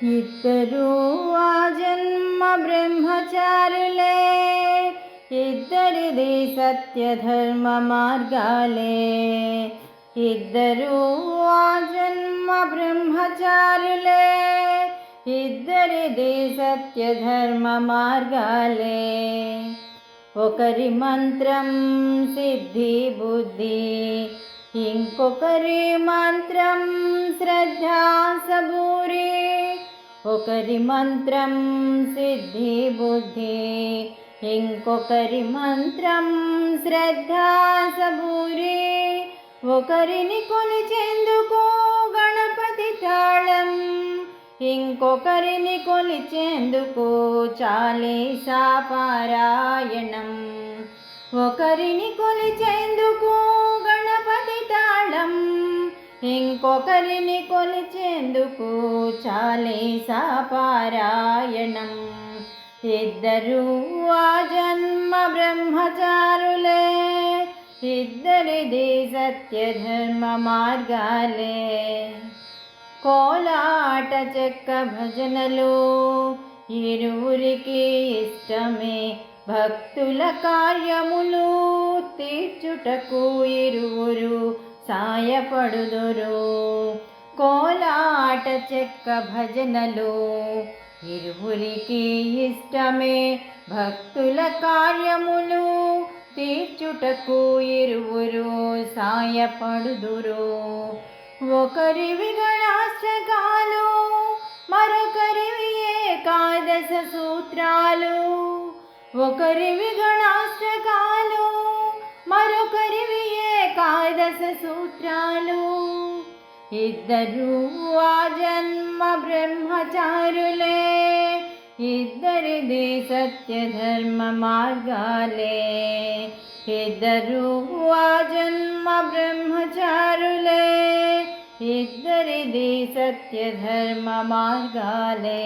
ఇద్దరు ఆ జన్మ బ్రహ్మచారులే, ఇద్దరిది సత్య ధర్మ మార్గాలే. ఇద్దరు ఆ జన్మ బ్రహ్మచారులే, ఇద్దరిది సత్య ధర్మ మార్గాలే. ఒకరి మంత్రం సిద్ధి బుద్ధి, ఇంకొకరి మంత్రం శ్రద్ధ సబూరి. ఒకరి మంత్రం సిద్ధి బుద్ధి, ఇంకొకరి మంత్రం శ్రద్ధ సబూరి. ఒకరిని కొలిచేందుకు గణపతి తాళం, ఇంకొకరిని కొలిచేందుకు చాలీసా పారాయణం. ఒకరిని కొలిచేందుకు గణపతి తాళం, ఇంకొకరిని కొలిచేందుకు చాలీసా పారాయణం. ఇద్దరు ఆ జన్మ బ్రహ్మచారులే, ఇద్దరిది సత్య ధర్మ మార్గాలే. కోలాట చెక్క భజనలు ఇరువురికి ఇష్టమే, భక్తుల కార్యములు తీర్చుటకు ఇరువురు సాయపడుదురు. కోలాట చెక్క భజనలు ఇరువురికి ఇష్టమే, భక్తుల కార్యములు తీర్చుటకు ఇరువురు సాయపడుదురు. ఒకరివి గణాష్టకాలు, మరొకరివి ఏకాదశ సూత్రాలు. ఒకరివి గణాష్టకాలు, మరొకరివి ఏకాదశ సూత్రాలు. ఇద్దరు ఆ జన్మ బ్రహ్మచారులే, ఇద్దరిది సత్య ధర్మ మార్గాలే. ఇద్దరు ఆ జన్మ బ్రహ్మచారులే, ఇద్దరిది సత్య ధర్మ మార్గాలే.